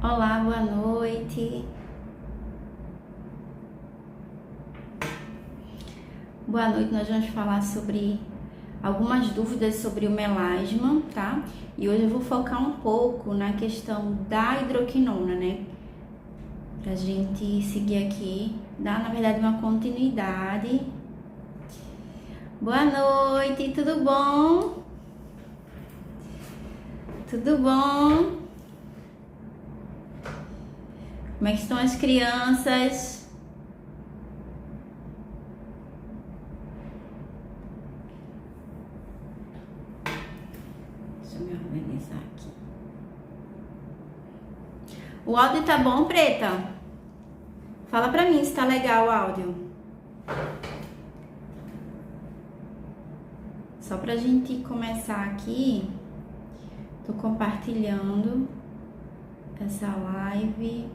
Olá, boa noite. Boa noite, nós vamos falar sobre algumas dúvidas sobre o melasma, tá? E hoje eu vou focar um pouco na questão da hidroquinona, né? Pra gente seguir aqui, dar na verdade uma continuidade. Boa noite, tudo bom? Tudo bom? Como é que estão as crianças? Deixa eu me organizar aqui. O áudio tá bom, Preta? Fala pra mim se tá legal o áudio. Só pra gente começar aqui, tô compartilhando essa live.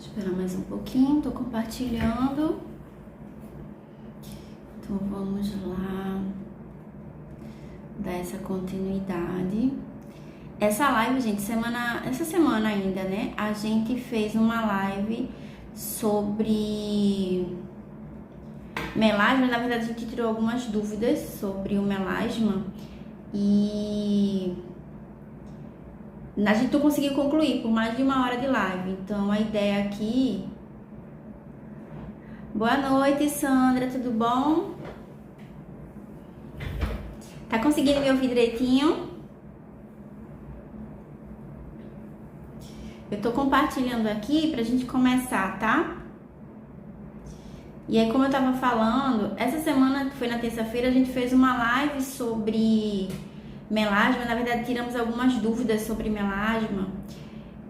Esperar mais um pouquinho, tô compartilhando. Então vamos lá dar essa continuidade. Essa live, gente, essa semana ainda, né? A gente fez uma live sobre melasma. Na verdade, a gente tirou algumas dúvidas sobre o melasma e a gente não conseguiu concluir por mais de 1 hora de live. Então, a ideia aqui... Boa noite, Sandra, tudo bom? Tá conseguindo me ouvir direitinho? Eu tô compartilhando aqui pra gente começar, tá? E aí, como eu tava falando, essa semana, foi na terça-feira, a gente fez uma live sobre melasma. Na verdade, tiramos algumas dúvidas sobre melasma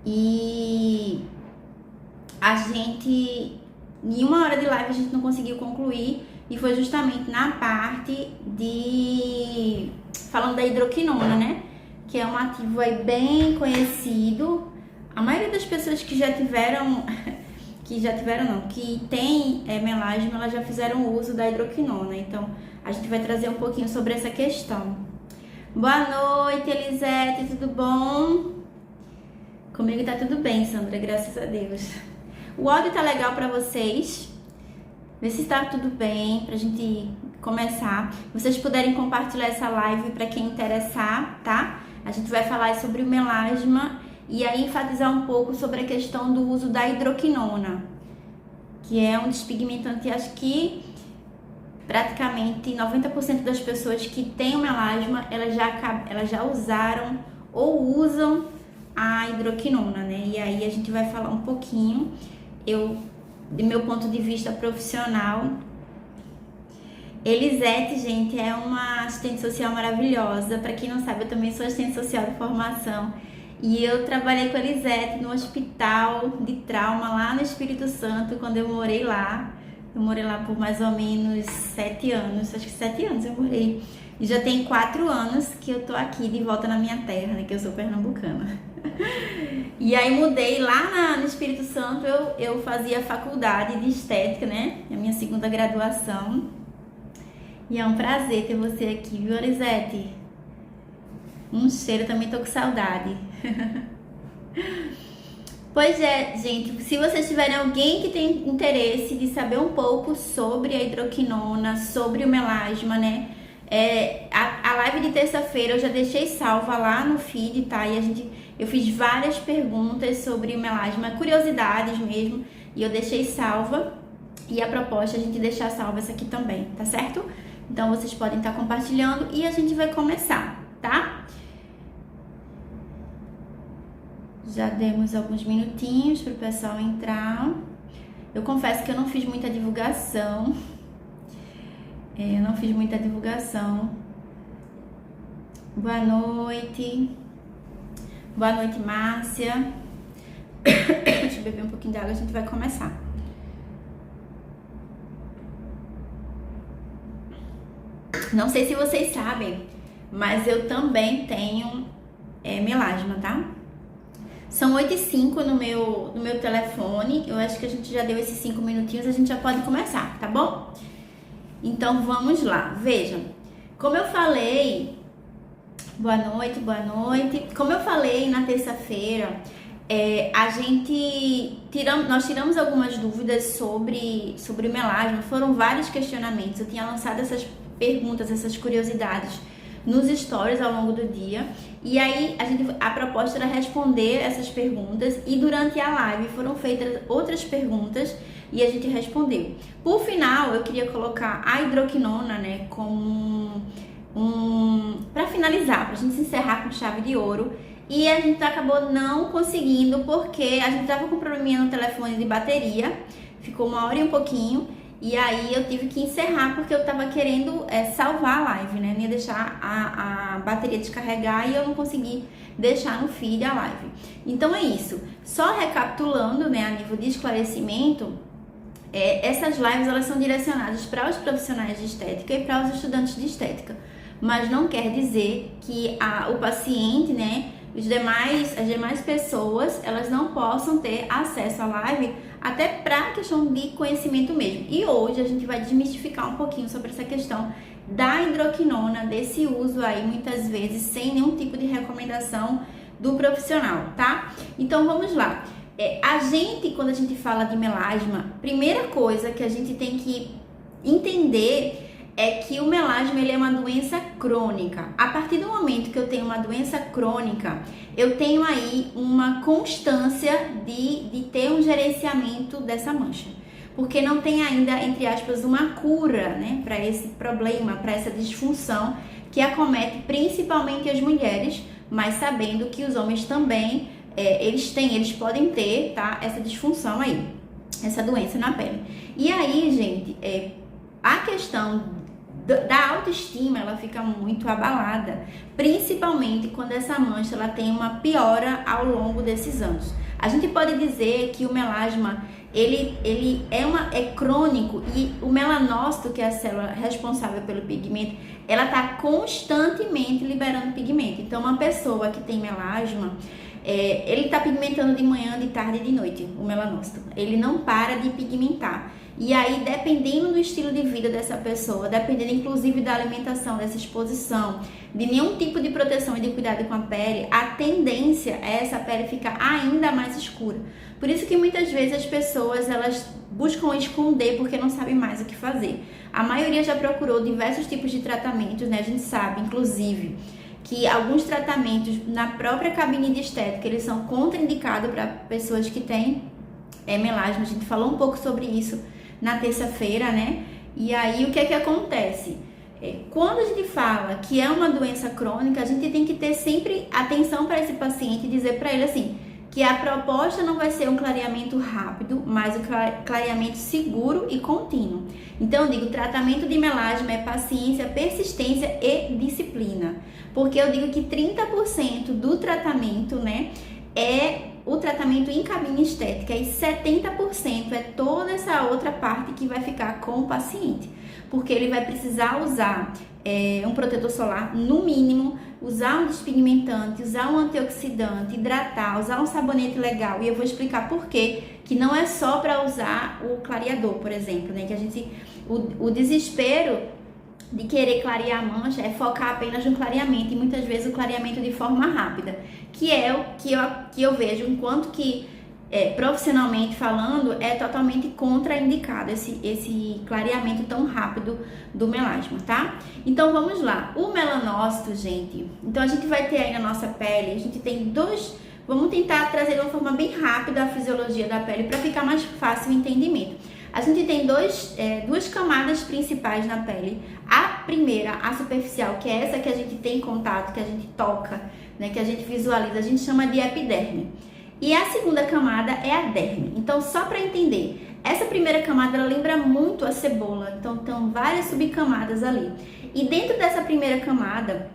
e a gente, em 1 hora de live, a gente não conseguiu concluir, e foi justamente na parte de falando da hidroquinona, né? Que é um ativo aí bem conhecido. A maioria das pessoas que tem melasma, elas já fizeram uso da hidroquinona. Então, a gente vai trazer um pouquinho sobre essa questão. Boa noite, Elisete, tudo bom? Comigo tá tudo bem, Sandra, graças a Deus. O áudio tá legal pra vocês? Vê se tá tudo bem pra gente começar. Se vocês puderem compartilhar essa live pra quem interessar, tá? A gente vai falar sobre o melasma e aí enfatizar um pouco sobre a questão do uso da hidroquinona, que é um despigmentante, acho que praticamente 90% das pessoas que têm o melasma, elas já usaram ou usam a hidroquinona, né? E aí a gente vai falar um pouquinho. Do meu ponto de vista profissional, Elisete, gente, é uma assistente social maravilhosa. Para quem não sabe, eu também sou assistente social de formação. E eu trabalhei com a Elisete no hospital de trauma lá no Espírito Santo, quando eu morei lá. Eu morei lá por mais ou menos 7 anos, acho que 7 anos eu morei. E já tem 4 anos que eu tô aqui de volta na minha terra, né, que eu sou pernambucana. E aí mudei lá no Espírito Santo, eu fazia faculdade de estética, né, a minha segunda graduação. E é um prazer ter você aqui, viu, Elisete? Um cheiro, também tô com saudade. Pois é, gente, se vocês tiverem alguém que tem interesse de saber um pouco sobre a hidroquinona, sobre o melasma, né? A live de terça-feira eu já deixei salva lá no feed, tá? E eu fiz várias perguntas sobre o melasma, curiosidades mesmo, e eu deixei salva. E a proposta é a gente deixar salva essa aqui também, tá certo? Então vocês podem estar compartilhando e a gente vai começar, tá? Já demos alguns minutinhos para o pessoal entrar. Eu confesso que eu não fiz muita divulgação. Boa noite. Boa noite, Márcia. Deixa eu beber um pouquinho de água, a gente vai começar. Não sei se vocês sabem, mas eu também tenho melasma, tá? São 8h05 no meu telefone. Eu acho que a gente já deu esses 5 minutinhos, a gente já pode começar, tá bom? Então vamos lá. Vejam, como eu falei, boa noite. Como eu falei na terça-feira, nós tiramos algumas dúvidas sobre o melasma. Foram vários questionamentos. Eu tinha lançado essas perguntas, essas curiosidades nos stories ao longo do dia. E aí a proposta era responder essas perguntas, e durante a live foram feitas outras perguntas e a gente respondeu. Por final, eu queria colocar a hidroquinona, né, como para finalizar, pra gente encerrar com chave de ouro. E a gente acabou não conseguindo porque a gente tava com um probleminha no telefone de bateria, ficou 1h e um pouquinho. E aí eu tive que encerrar porque eu tava querendo salvar a live, né? Não ia deixar a bateria descarregar e eu não consegui deixar no feed a live. Então é isso. Só recapitulando, né, a nível de esclarecimento, essas lives elas são direcionadas para os profissionais de estética e para os estudantes de estética. Mas não quer dizer que o paciente, né, as demais pessoas, elas não possam ter acesso à live, até para questão de conhecimento mesmo. E hoje a gente vai desmistificar um pouquinho sobre essa questão da hidroquinona, desse uso aí muitas vezes sem nenhum tipo de recomendação do profissional, tá? Então vamos lá. Quando a gente fala de melasma, primeira coisa que a gente tem que entender é que o melasma ele é uma doença crônica. A partir do momento que eu tenho uma doença crônica, eu tenho aí uma constância de ter um gerenciamento dessa mancha. Porque não tem ainda, entre aspas, uma cura, né, para esse problema, para essa disfunção que acomete principalmente as mulheres, mas sabendo que os homens também, eles podem ter, tá, essa disfunção aí, essa doença na pele. E aí, gente, a questão da autoestima, ela fica muito abalada, principalmente quando essa mancha ela tem uma piora ao longo desses anos. A gente pode dizer que o melasma ele é crônico, e o melanócito, que é a célula responsável pelo pigmento, ela está constantemente liberando pigmento. Então, uma pessoa que tem melasma, ele está pigmentando de manhã, de tarde e de noite, o melanócito. Ele não para de pigmentar. E aí, dependendo do estilo de vida dessa pessoa, dependendo inclusive da alimentação, dessa exposição, de nenhum tipo de proteção e de cuidado com a pele, a tendência é essa pele ficar ainda mais escura. Por isso que muitas vezes as pessoas, elas buscam esconder porque não sabem mais o que fazer. A maioria já procurou diversos tipos de tratamentos, né? A gente sabe, inclusive, que alguns tratamentos na própria cabine de estética, eles são contraindicados para pessoas que têm melasma. A gente falou um pouco sobre isso na terça-feira, né? E aí, o que é que acontece? Quando a gente fala que é uma doença crônica, a gente tem que ter sempre atenção para esse paciente e dizer para ele assim, que a proposta não vai ser um clareamento rápido, mas um clareamento seguro e contínuo. Então, eu digo, tratamento de melasma é paciência, persistência e disciplina. Porque eu digo que 30% do tratamento, né, é o tratamento em cabine estética, e 70% é toda essa outra parte que vai ficar com o paciente, porque ele vai precisar usar um protetor solar no mínimo, usar um despigmentante, usar um antioxidante, hidratar, usar um sabonete legal. E eu vou explicar por quê, que não é só para usar o clareador, por exemplo, né? Que o desespero de querer clarear a mancha é focar apenas no clareamento, e muitas vezes o clareamento de forma rápida, que é o que eu vejo, enquanto que profissionalmente falando, é totalmente contraindicado esse clareamento tão rápido do melasma, tá? Então vamos lá, o melanócito, gente, então a gente vai ter aí na nossa pele, a gente tem vamos tentar trazer de uma forma bem rápida a fisiologia da pele para ficar mais fácil o entendimento. A gente tem duas camadas principais na pele. A primeira, a superficial, que é essa que a gente tem contato, que a gente toca, né, que a gente visualiza, a gente chama de epiderme. E a segunda camada é a derme. Então, só para entender, essa primeira camada ela lembra muito a cebola. Então, estão várias subcamadas ali. E dentro dessa primeira camada,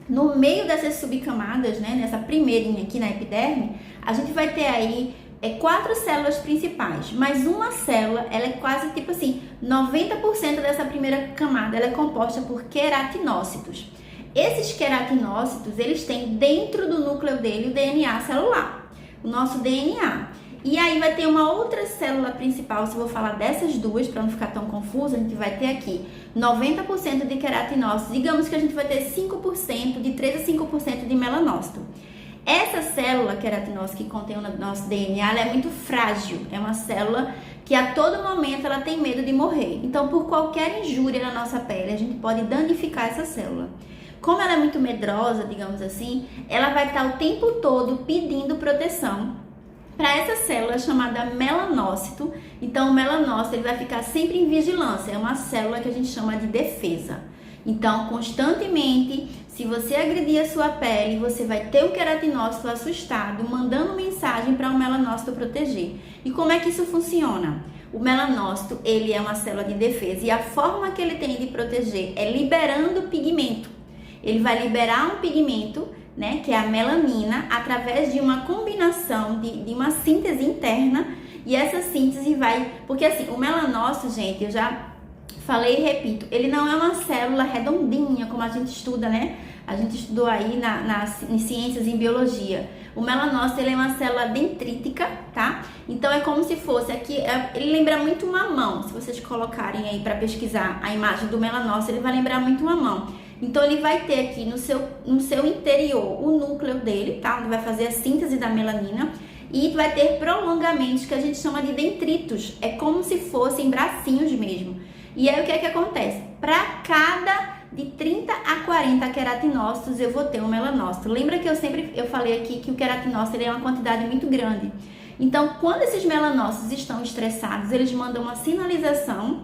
no meio dessas subcamadas, né, nessa primeirinha aqui na epiderme, a gente vai ter aí 4 células principais, mas uma célula, ela é quase tipo assim, 90% dessa primeira camada, ela é composta por queratinócitos. Esses queratinócitos, eles têm dentro do núcleo dele o DNA celular, o nosso DNA. E aí vai ter uma outra célula principal, se eu vou falar dessas duas, para não ficar tão confuso, a gente vai ter aqui 90% de queratinócitos, digamos que a gente vai ter 5%, de 3 a 5% de melanócito. Essa célula queratinócita que contém o nosso DNA, ela é muito frágil, é uma célula que a todo momento ela tem medo de morrer. Então, por qualquer injúria na nossa pele, a gente pode danificar essa célula. Como ela é muito medrosa, digamos assim, ela vai estar o tempo todo pedindo proteção para essa célula chamada melanócito. Então, o melanócito ele vai ficar sempre em vigilância, é uma célula que a gente chama de defesa. Então, constantemente, se você agredir a sua pele, você vai ter um queratinócito assustado, mandando mensagem para o melanócito proteger. E como é que isso funciona? O melanócito, ele é uma célula de defesa e a forma que ele tem de proteger é liberando pigmento. Ele vai liberar um pigmento, né, que é a melanina, através de uma combinação de uma síntese interna, e essa síntese vai... Porque assim, o melanócito, gente, eu já falei e repito, ele não é uma célula redondinha, como a gente estuda, né? A gente estudou aí em ciências, em biologia. O melanócito, ele é uma célula dendrítica, tá? Então, é como se fosse aqui, ele lembra muito uma mão. Se vocês colocarem aí para pesquisar a imagem do melanócito, ele vai lembrar muito uma mão. Então, ele vai ter aqui no seu interior o núcleo dele, tá? Onde vai fazer a síntese da melanina. E vai ter prolongamentos que a gente chama de dendritos. É como se fossem bracinhos mesmo. E aí, o que é que acontece? Para cada de 30 a 40 queratinócitos, eu vou ter um melanócito. Lembra que eu falei aqui que o queratinócito ele é uma quantidade muito grande. Então, quando esses melanócitos estão estressados, eles mandam uma sinalização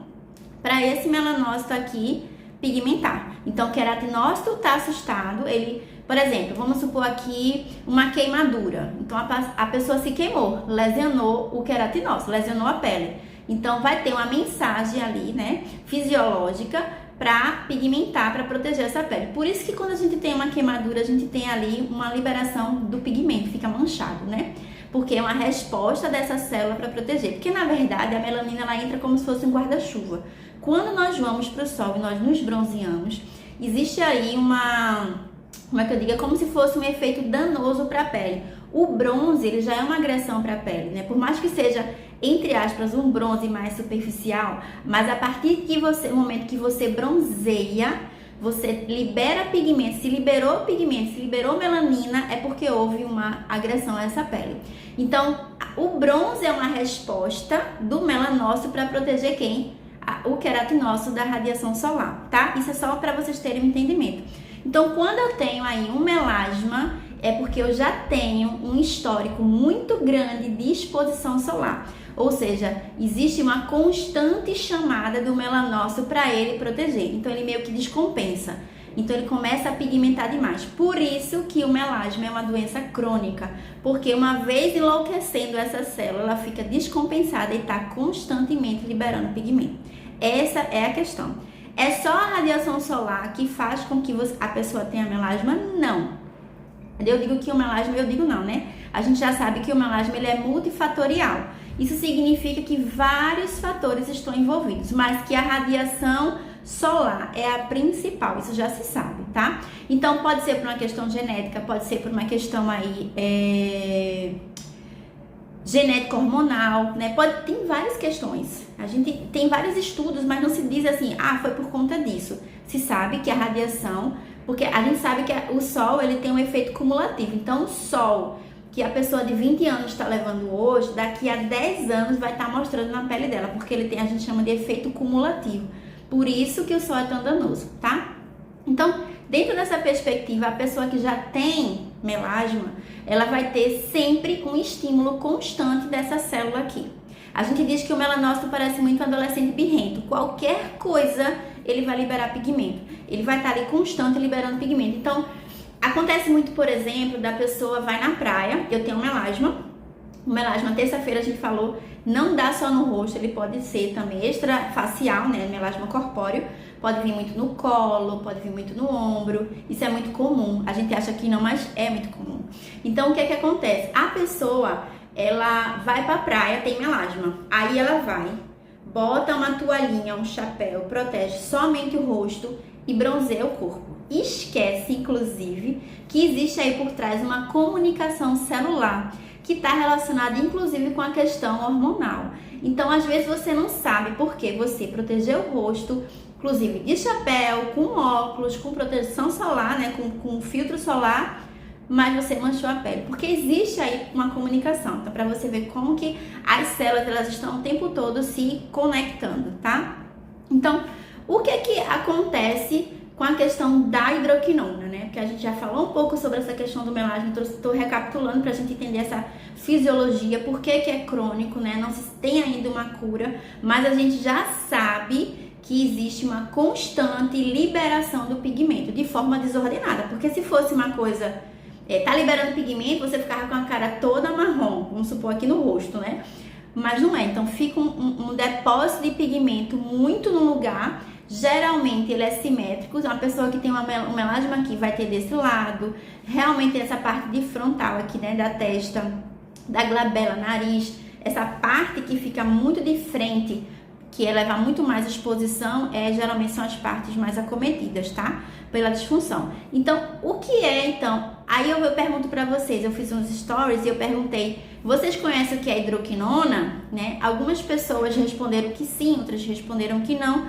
para esse melanócito aqui pigmentar. Então, o queratinócito está assustado, ele, por exemplo, vamos supor aqui uma queimadura. Então, a pessoa se queimou, lesionou o queratinócito, lesionou a pele. Então, vai ter uma mensagem ali, né, fisiológica para pigmentar, para proteger essa pele. Por isso que quando a gente tem uma queimadura, a gente tem ali uma liberação do pigmento, fica manchado, né? Porque é uma resposta dessa célula para proteger. Porque, na verdade, a melanina ela entra como se fosse um guarda-chuva. Quando nós vamos para o sol e nós nos bronzeamos, existe aí como é que eu digo? É como se fosse um efeito danoso para a pele. O bronze, ele já é uma agressão para a pele, né? Por mais que seja, entre aspas, um bronze mais superficial, mas a partir do momento que você bronzeia, você libera pigmento. Se liberou pigmento, se liberou melanina, é porque houve uma agressão a essa pele. Então, o bronze é uma resposta do melanócito para proteger quem? O queratinócito da radiação solar, tá? Isso é só para vocês terem um entendimento. Então, quando eu tenho aí um melasma, é porque eu já tenho um histórico muito grande de exposição solar. Ou seja, existe uma constante chamada do melanócito para ele proteger. Então, ele meio que descompensa. Então, ele começa a pigmentar demais. Por isso que o melasma é uma doença crônica. Porque uma vez enlouquecendo essa célula, ela fica descompensada e está constantemente liberando pigmento. Essa é a questão. É só a radiação solar que faz com que a pessoa tenha melasma? Não. Eu digo que o melasma, eu digo não, né? A gente já sabe que o melasma ele é multifatorial. Isso significa que vários fatores estão envolvidos, mas que a radiação solar é a principal, isso já se sabe, tá? Então, pode ser por uma questão genética, pode ser por uma questão aí, genética hormonal, né? Tem várias questões. A gente tem vários estudos, mas não se diz assim, foi por conta disso. Se sabe que a radiação, porque a gente sabe que o sol, ele tem um efeito cumulativo. Então, o sol que a pessoa de 20 anos está levando hoje, daqui a 10 anos vai estar mostrando na pele dela, porque ele tem, a gente chama de efeito cumulativo. Por isso que o sol é tão danoso, tá? Então, dentro dessa perspectiva, a pessoa que já tem melasma, ela vai ter sempre um estímulo constante dessa célula aqui. A gente diz que o melanócito parece muito um adolescente birrento. Qualquer coisa, ele vai liberar pigmento. Ele vai estar ali constante liberando pigmento. Então, acontece muito, por exemplo, da pessoa vai na praia, eu tenho melasma. O melasma, terça-feira a gente falou, não dá só no rosto, ele pode ser também extrafacial, né? Melasma corpóreo, pode vir muito no colo, pode vir muito no ombro, isso é muito comum. A gente acha que não, mas é muito comum. Então, o que é que acontece? A pessoa, ela vai pra praia, tem melasma, aí ela vai, bota uma toalhinha, um chapéu, protege somente o rosto e bronzeia o corpo. Esquece, inclusive, que existe aí por trás uma comunicação celular que está relacionada, inclusive, com a questão hormonal. Então, às vezes, você não sabe porque você protegeu o rosto, inclusive de chapéu, com óculos, com proteção solar, né, com filtro solar, mas você manchou a pele, porque existe aí uma comunicação. Então, para você ver como que as células elas estão o tempo todo se conectando, tá? Então, o que acontece com a questão da hidroquinona, né? Porque a gente já falou um pouco sobre essa questão do melasma, estou recapitulando para a gente entender essa fisiologia, por que é crônico, né? Não se tem ainda uma cura, mas a gente já sabe que existe uma constante liberação do pigmento de forma desordenada, porque se fosse uma coisa tá liberando pigmento, você ficava com a cara toda marrom, vamos supor aqui no rosto, né? Mas não é, então fica um depósito de pigmento muito no lugar, geralmente ele é simétrico, uma pessoa que tem um melasma aqui vai ter desse lado, realmente essa parte de frontal aqui, né, da testa, da glabela, nariz, essa parte que fica muito de frente, que leva muito mais exposição, geralmente são as partes mais acometidas, tá? Pela disfunção. Então, o que é, então? Aí eu pergunto pra vocês, eu fiz uns stories e eu perguntei, vocês conhecem o que é hidroquinona? Né? Algumas pessoas responderam que sim, outras responderam que não.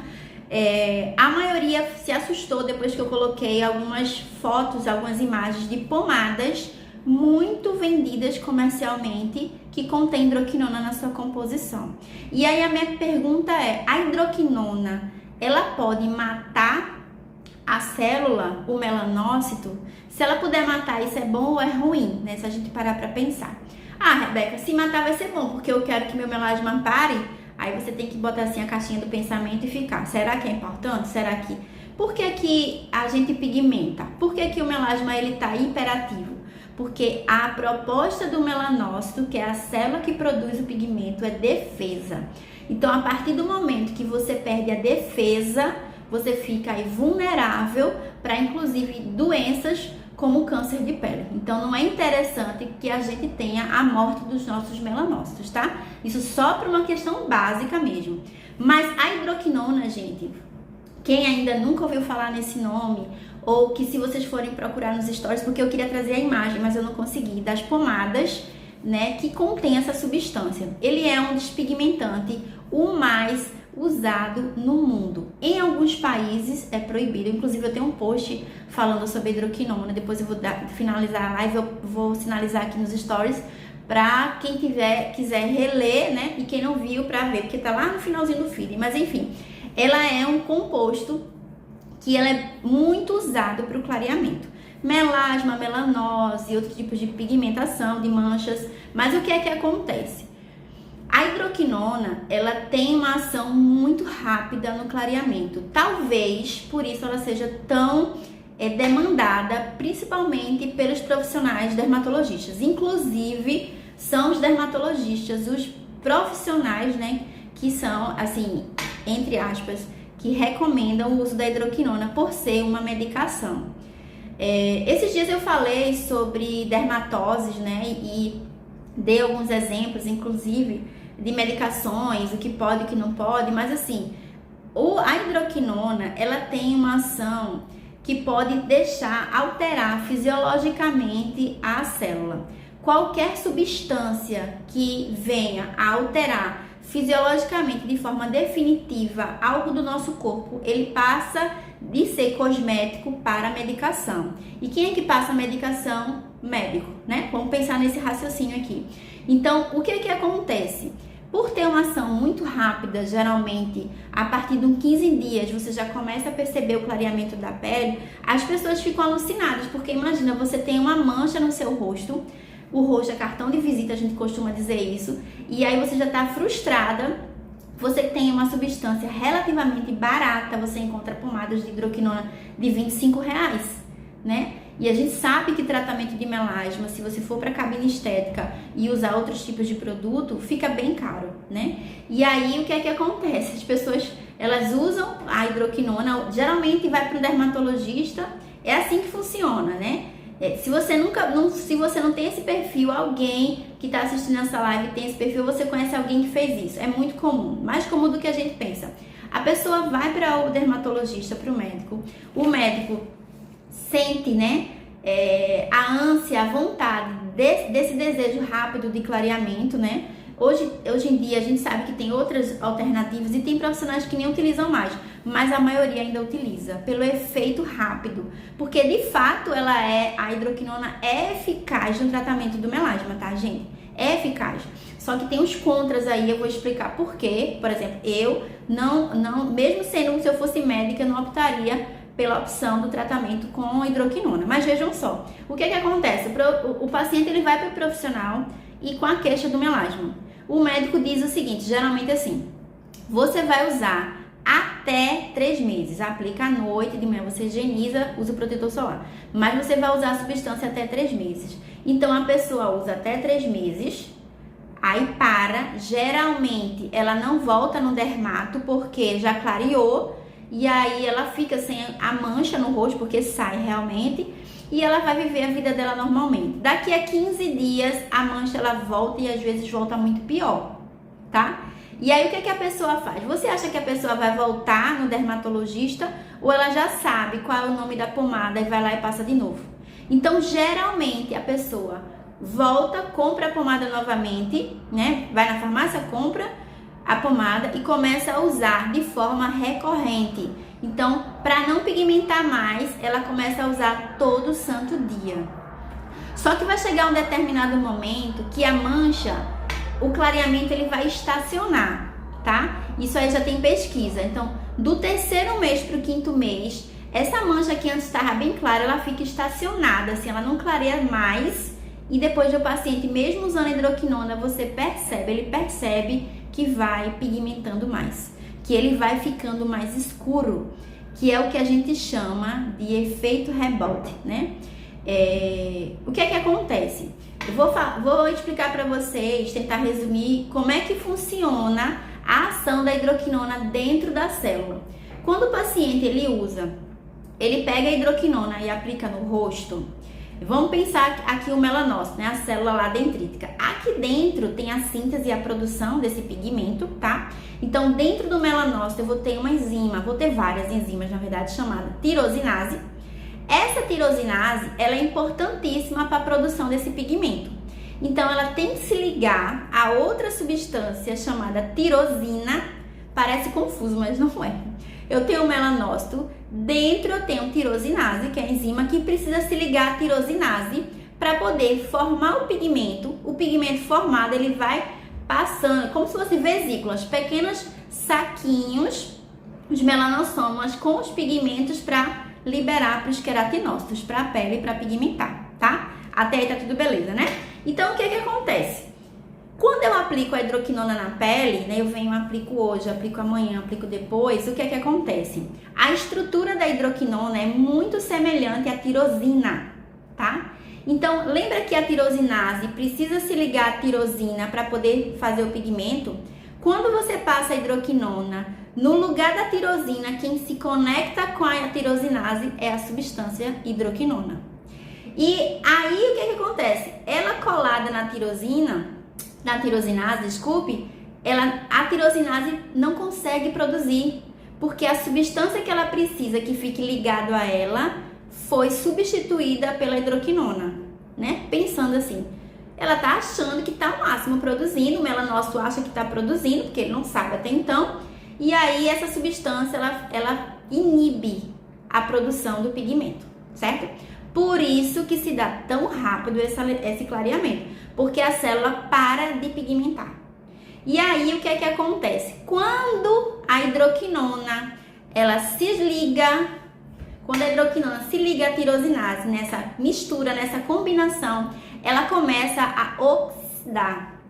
A maioria se assustou depois que eu coloquei algumas fotos, algumas imagens de pomadas muito vendidas comercialmente que contém hidroquinona na sua composição. E aí a minha pergunta é, a hidroquinona, ela pode matar a célula, o melanócito? Se ela puder matar, isso é bom ou é ruim, né? Se a gente parar pra pensar. Ah, Rebeca, se matar vai ser bom, porque eu quero que meu melasma pare. Aí você tem que botar assim a caixinha do pensamento e ficar. Será que é importante? Será que... Por que que a gente pigmenta? Por que que o melasma ele tá hiperativo? Porque a proposta do melanócito, que é a célula que produz o pigmento, é defesa. Então, a partir do momento que você perde a defesa, você fica aí vulnerável para, inclusive, doenças como câncer de pele. Então, não é interessante que a gente tenha a morte dos nossos melanócitos, tá? Isso só por uma questão básica mesmo. Mas a hidroquinona, gente, quem ainda nunca ouviu falar nesse nome, ou que se vocês forem procurar nos stories, porque eu queria trazer a imagem, mas eu não consegui, das pomadas, né, que contém essa substância. Ele é um despigmentante, o mais usado no mundo. Em alguns países é proibido, inclusive eu tenho um post falando sobre hidroquinona, depois eu vou finalizar a live, eu vou sinalizar aqui nos stories, para quem quiser reler, né, e quem não viu para ver, porque tá lá no finalzinho do feed, mas enfim, ela é um composto que ela é muito usado para o clareamento. Melasma, melanose, outros tipos de pigmentação, de manchas. Mas o que é que acontece? A hidroquinona, ela tem uma ação muito rápida no clareamento. Talvez, por isso, ela seja tão demandada, principalmente pelos profissionais dermatologistas. Inclusive, são os dermatologistas, os profissionais, né, que são, assim, entre aspas, que recomendam o uso da hidroquinona por ser uma medicação. Esses dias eu falei sobre dermatoses, né, e dei alguns exemplos, inclusive, de medicações, o que pode e o que não pode, mas assim, a hidroquinona, ela tem uma ação que pode alterar fisiologicamente a célula. Qualquer substância que venha a alterar fisiologicamente, de forma definitiva, algo do nosso corpo, ele passa de ser cosmético para medicação. E quem é que passa a medicação? Médico, né? Vamos pensar nesse raciocínio aqui. Então, o que acontece? Por ter uma ação muito rápida, geralmente, a partir de uns 15 dias, você já começa a perceber o clareamento da pele, as pessoas ficam alucinadas, porque imagina, você tem uma mancha no seu rosto, o rosto é cartão de visita, a gente costuma dizer isso, e aí você já está frustrada, você tem uma substância relativamente barata, você encontra pomadas de hidroquinona de R$25, né? E a gente sabe que tratamento de melasma, se você for para a cabine estética e usar outros tipos de produto, fica bem caro, né? E aí, o que é que acontece? As pessoas, elas usam a hidroquinona, geralmente vai para o dermatologista, é assim que funciona, né? Se você não tem esse perfil, alguém que está assistindo essa live tem esse perfil, você conhece alguém que fez isso. É muito comum, mais comum do que a gente pensa. A pessoa vai para o dermatologista, para o médico sente, né, a ânsia, a vontade desse desejo rápido de clareamento, né? Hoje em dia a gente sabe que tem outras alternativas e tem profissionais que nem utilizam mais, mas a maioria ainda utiliza pelo efeito rápido, porque de fato a hidroquinona é eficaz no tratamento do melasma, tá, gente? É eficaz. Só que tem os contras aí, eu vou explicar por quê. Por exemplo, eu não, mesmo sendo, se eu fosse médica, eu não optaria pela opção do tratamento com hidroquinona. Mas vejam só, o que acontece? O paciente ele vai para o profissional e com a queixa do melasma. O médico diz o seguinte, geralmente assim, você vai usar até 3 meses, aplica à noite, de manhã você higieniza, usa o protetor solar, mas você vai usar a substância até 3 meses. Então a pessoa usa até 3 meses, aí para, geralmente ela não volta no dermato porque já clareou, e aí ela fica sem a mancha no rosto, porque sai realmente, e ela vai viver a vida dela normalmente. Daqui a 15 dias, a mancha ela volta e às vezes volta muito pior, tá? E aí o que a pessoa faz? Você acha que a pessoa vai voltar no dermatologista ou ela já sabe qual é o nome da pomada e vai lá e passa de novo? Então, geralmente, a pessoa volta, compra a pomada novamente, né? Vai na farmácia, compra a pomada e começa a usar de forma recorrente. Então, para não pigmentar mais, ela começa a usar todo santo dia. Só que vai chegar um determinado momento que a mancha, o clareamento, ele vai estacionar, tá? Isso aí já tem pesquisa. Então, do 3º mês para o 5º mês, essa mancha que antes estava bem clara, ela fica estacionada, assim, ela não clareia mais. E depois do paciente, mesmo usando hidroquinona, ele percebe que vai pigmentando mais, que ele vai ficando mais escuro, que é o que a gente chama de efeito rebote, né? O que acontece? Eu vou explicar para vocês, tentar resumir como é que funciona a ação da hidroquinona dentro da célula. Quando o paciente ele pega a hidroquinona e aplica no rosto. Vamos pensar aqui o melanócito, né? A célula lá dendrítica. Aqui dentro tem a síntese e a produção desse pigmento, tá? Então, dentro do melanócito eu vou ter uma enzima, vou ter várias enzimas, na verdade, chamada tirosinase. Essa tirosinase, ela é importantíssima para a produção desse pigmento. Então, ela tem que se ligar a outra substância chamada tirosina. Parece confuso, mas não é. Eu tenho o melanócito, dentro eu tenho tirosinase, que é a enzima que precisa se ligar à tirosinase para poder formar o pigmento. O pigmento formado, ele vai passando, como se fossem vesículas, pequenos saquinhos, os melanossomas com os pigmentos para liberar para os queratinócitos, para a pele, para pigmentar, tá? Até aí tá tudo beleza, né? Então, o que acontece? Quando eu aplico a hidroquinona na pele, né, aplico hoje, aplico amanhã, aplico depois, o que acontece? A estrutura da hidroquinona é muito semelhante à tirosina, tá? Então, lembra que a tirosinase precisa se ligar à tirosina para poder fazer o pigmento? Quando você passa a hidroquinona, no lugar da tirosina, quem se conecta com a tirosinase é a substância hidroquinona. E aí, o que acontece? Ela colada na tirosinase, a tirosinase não consegue produzir, porque a substância que ela precisa que fique ligado a ela foi substituída pela hidroquinona, né? Pensando assim, ela tá achando que tá ao máximo produzindo, o melanócito acha que tá produzindo, porque ele não sabe até então, e aí essa substância, ela inibe a produção do pigmento, certo? Por isso que se dá tão rápido esse clareamento, porque a célula para de pigmentar. E aí, o que acontece? Quando a hidroquinona, ela se liga, quando a hidroquinona se liga à tirosinase, nessa mistura, nessa combinação, ela começa a oxidar.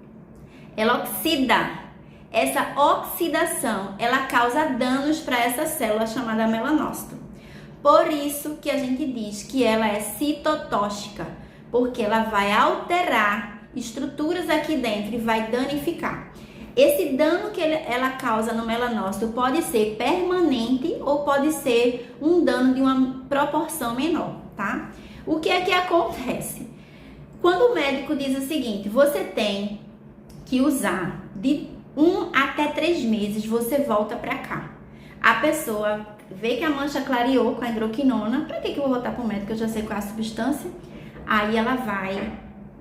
Ela oxida. Essa oxidação, ela causa danos para essa célula chamada melanócito. Por isso que a gente diz que ela é citotóxica, porque ela vai alterar estruturas aqui dentro e vai danificar. Esse dano que ela causa no melanócito pode ser permanente ou pode ser um dano de uma proporção menor, tá? O que acontece? Quando o médico diz o seguinte, você tem que usar de 1 até 3 meses, você volta para cá. a pessoa vê que a mancha clareou com a hidroquinona. Pra que eu vou voltar pro médico? Eu já sei qual é a substância. Aí ela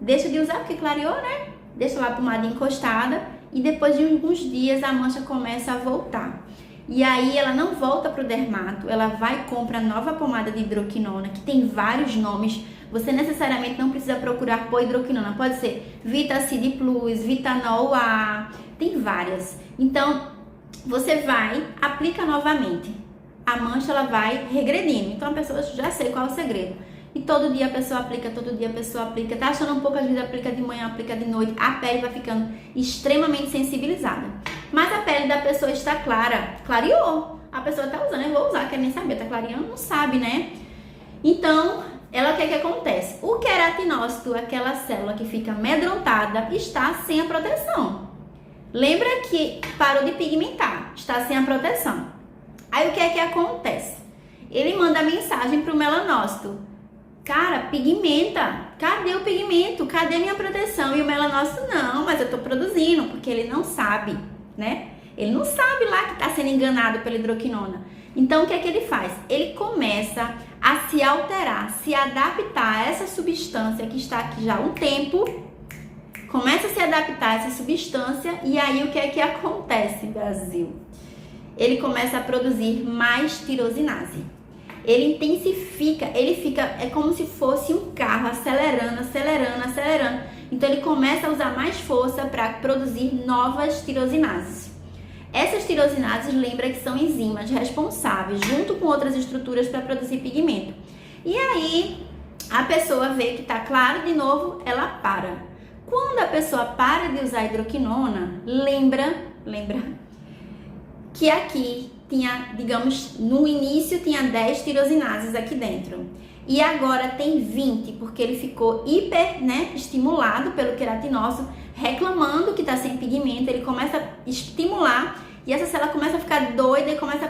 deixa de usar porque clareou, né? Deixa lá a pomada encostada e depois de alguns dias a mancha começa a voltar. E aí ela não volta pro dermato, ela vai e compra nova pomada de hidroquinona, que tem vários nomes. Você necessariamente não precisa procurar por hidroquinona, pode ser Vitacid Plus, Vitanol A, tem várias. Então, você vai, aplica novamente. A mancha ela vai regredindo. Então a pessoa já sei qual é o segredo. E todo dia a pessoa aplica, tá achando um pouco, às vezes aplica de manhã, aplica de noite, a pele vai ficando extremamente sensibilizada. Mas a pele da pessoa está clara, clareou. A pessoa tá usando, eu vou usar, quer nem saber, tá clareando, não sabe, né? Então, o que acontece? O queratinócito, aquela célula que fica amedrontada, está sem a proteção. Lembra que parou de pigmentar, está sem a proteção. Aí o que acontece? Ele manda mensagem pro melanócito. Cara, pigmenta. Cadê o pigmento? Cadê minha proteção? E o melanócito, não, mas eu tô produzindo, porque ele não sabe, né? Ele não sabe lá que tá sendo enganado pela hidroquinona. Então, o que ele faz? Ele começa a se alterar, se adaptar a essa substância que está aqui já há um tempo. Começa a se adaptar a essa substância e aí o que acontece, Brasil? Ele começa a produzir mais tirosinase. Ele intensifica, ele fica, é como se fosse um carro acelerando. Então ele começa a usar mais força para produzir novas tirosinases. Essas tirosinases, lembra que são enzimas responsáveis, junto com outras estruturas, para produzir pigmento. E aí, a pessoa vê que tá claro de novo, ela para. Quando a pessoa para de usar hidroquinona, lembra que aqui tinha, digamos, no início tinha 10 tirosinases aqui dentro. E agora tem 20, porque ele ficou estimulado pelo queratinócito, reclamando que está sem pigmento. Ele começa a estimular e essa célula começa a ficar doida e começa a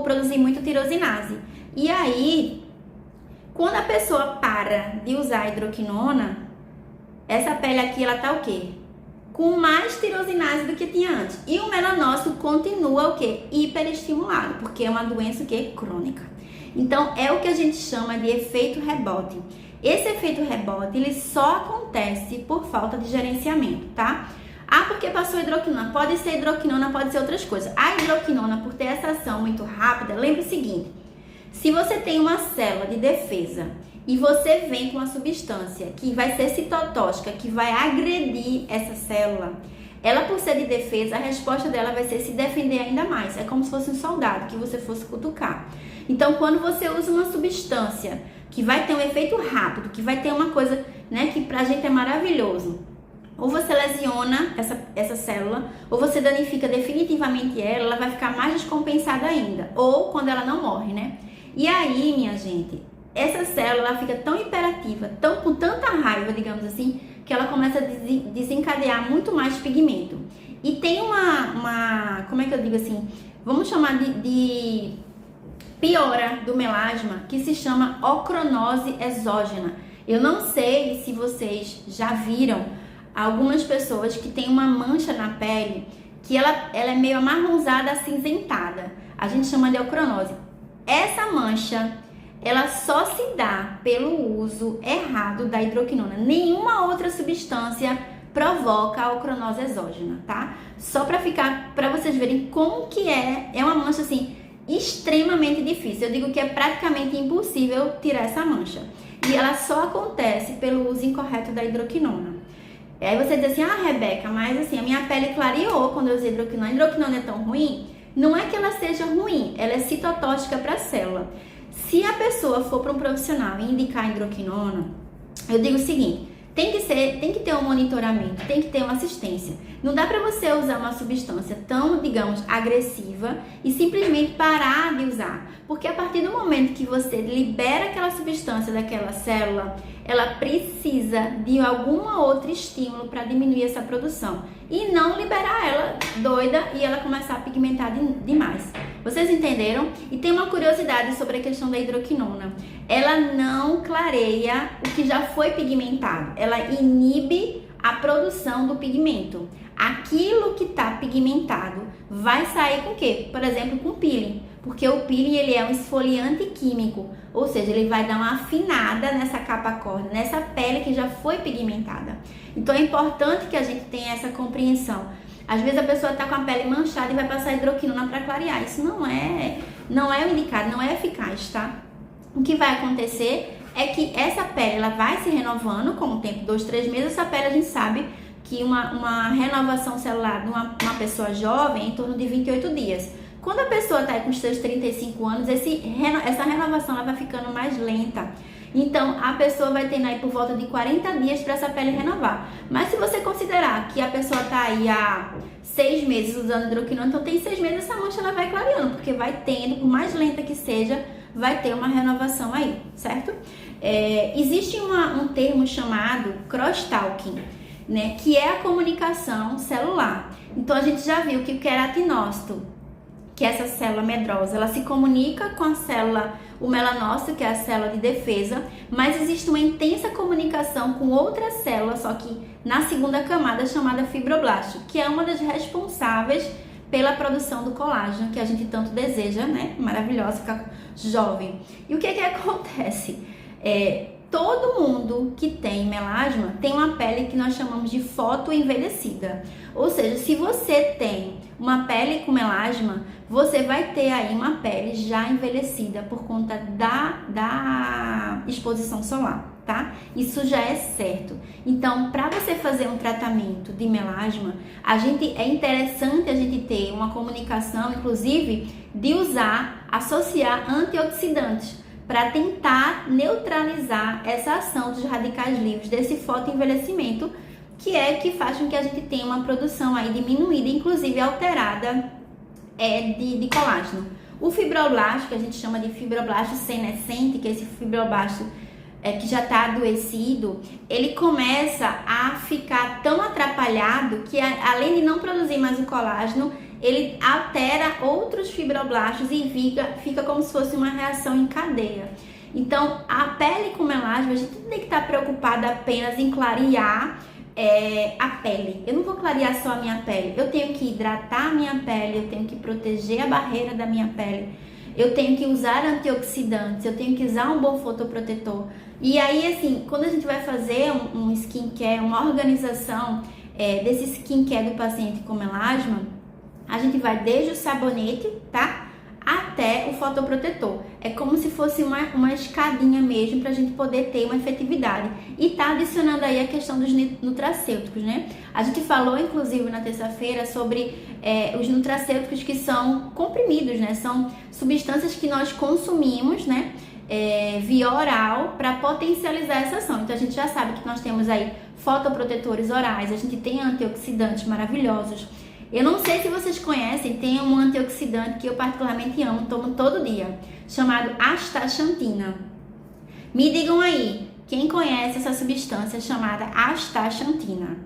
produzir muito tirosinase. E aí, quando a pessoa para de usar a hidroquinona, essa pele aqui, ela tá o quê? Com mais tirosinase do que tinha antes. E o melanócito continua o quê? Hiperestimulado, porque é uma doença crônica. Então, é o que a gente chama de efeito rebote. Esse efeito rebote, ele só acontece por falta de gerenciamento, tá? Ah, porque passou hidroquinona. Pode ser hidroquinona, pode ser outras coisas. A hidroquinona, por ter essa ação muito rápida, lembre o seguinte: se você tem uma célula de defesa e você vem com uma substância que vai ser citotóxica, que vai agredir essa célula, ela, por ser de defesa, a resposta dela vai ser se defender ainda mais. É como se fosse um soldado que você fosse cutucar. Então, quando você usa uma substância que vai ter um efeito rápido, que vai ter uma coisa, que pra gente é maravilhoso, ou você lesiona essa célula, ou você danifica definitivamente ela vai ficar mais descompensada ainda. Ou quando ela não morre, né? E aí, minha gente, essa célula fica tão hiperativa, com tanta raiva, digamos assim, que ela começa a desencadear muito mais pigmento. E tem como é que eu digo assim, vamos chamar de piora do melasma, que se chama ocronose exógena. Eu não sei se vocês já viram algumas pessoas que têm uma mancha na pele, que ela é meio amarronzada, acinzentada. A gente chama de ocronose. Essa mancha, ela só se dá pelo uso errado da hidroquinona. Nenhuma outra substância provoca a ocronose exógena, tá? Só para vocês verem como que é uma mancha assim extremamente difícil. Eu digo que é praticamente impossível tirar essa mancha. E ela só acontece pelo uso incorreto da hidroquinona. E aí você diz assim: ah, Rebeca, mas assim, a minha pele clareou quando eu usei hidroquinona. A hidroquinona é tão ruim? Não é que ela seja ruim, ela é citotóxica para a célula. Se a pessoa for para um profissional e indicar hidroquinona, eu digo o seguinte: tem que ter um monitoramento, tem que ter uma assistência. Não dá para você usar uma substância tão, digamos, agressiva e simplesmente parar de usar. Porque a partir do momento que você libera aquela substância daquela célula, ela precisa de alguma outra estímulo para diminuir essa produção. E não liberar ela doida e ela começar a pigmentar demais. Vocês entenderam? E tem uma curiosidade sobre a questão da hidroquinona. Ela não clareia o que já foi pigmentado. Ela inibe a produção do pigmento. aquilo que está pigmentado vai sair com o quê? Por exemplo, com peeling, porque o peeling ele é um esfoliante químico, ou seja, ele vai dar uma afinada nessa capa córnea, nessa pele que já foi pigmentada. Então é importante que a gente tenha essa compreensão. Às vezes a pessoa está com a pele manchada e vai passar hidroquinona para clarear. Isso não é o indicado, não é eficaz, tá? O que vai acontecer é que essa pele ela vai se renovando com o tempo, 2, 3 meses. Essa pele a gente sabe que uma renovação celular de uma pessoa jovem é em torno de 28 dias. Quando a pessoa está com os seus 35 anos, essa renovação ela vai ficando mais lenta. Então, a pessoa vai ter aí por volta de 40 dias para essa pele renovar. Mas se você considerar que a pessoa está aí há 6 meses usando hidroquinona, então tem 6 meses essa mancha ela vai clareando, porque vai tendo, por mais lenta que seja, vai ter uma renovação aí, certo? Existe um termo chamado crosstalking, né, que é a comunicação celular. Então, a gente já viu que o queratinócito, que é essa célula medrosa, ela se comunica com a célula, o melanócito, que é a célula de defesa, mas existe uma intensa comunicação com outra célula, só que na segunda camada, chamada fibroblasto, que é uma das responsáveis pela produção do colágeno, que a gente tanto deseja, né? Maravilhosa, ficar jovem. E o que acontece? Todo mundo que tem melasma tem uma pele que nós chamamos de fotoenvelhecida. Ou seja, se você tem uma pele com melasma, você vai ter aí uma pele já envelhecida por conta da exposição solar, tá? Isso já é certo. Então, para você fazer um tratamento de melasma, é interessante a gente ter uma comunicação, inclusive, de associar antioxidantes, para tentar neutralizar essa ação dos radicais livres, desse fotoenvelhecimento, que faz com que a gente tenha uma produção aí diminuída, inclusive alterada de colágeno. O fibroblasto, que a gente chama de fibroblasto senescente, que é esse fibroblasto que já está adoecido, ele começa a ficar tão atrapalhado que, além de não produzir mais o colágeno, ele altera outros fibroblastos e fica como se fosse uma reação em cadeia. Então, a pele com melasma, a gente não tem que estar preocupada apenas em clarear a pele. Eu não vou clarear só a minha pele, eu tenho que hidratar a minha pele, eu tenho que proteger a barreira da minha pele, eu tenho que usar antioxidantes, eu tenho que usar um bom fotoprotetor. E aí, assim, quando a gente vai fazer um skincare, uma organização desse skincare do paciente com melasma, a gente vai desde o sabonete, tá? Até o fotoprotetor. É como se fosse uma escadinha mesmo para a gente poder ter uma efetividade. E tá adicionando aí a questão dos nutracêuticos, né? A gente falou, inclusive, na terça-feira sobre os nutracêuticos que são comprimidos, né? São substâncias que nós consumimos, né? Via oral para potencializar essa ação. Então, a gente já sabe que nós temos aí fotoprotetores orais, a gente tem antioxidantes maravilhosos. Eu não sei se vocês conhecem, tem um antioxidante que eu particularmente amo, tomo todo dia, chamado astaxantina. Me digam aí, quem conhece essa substância chamada astaxantina?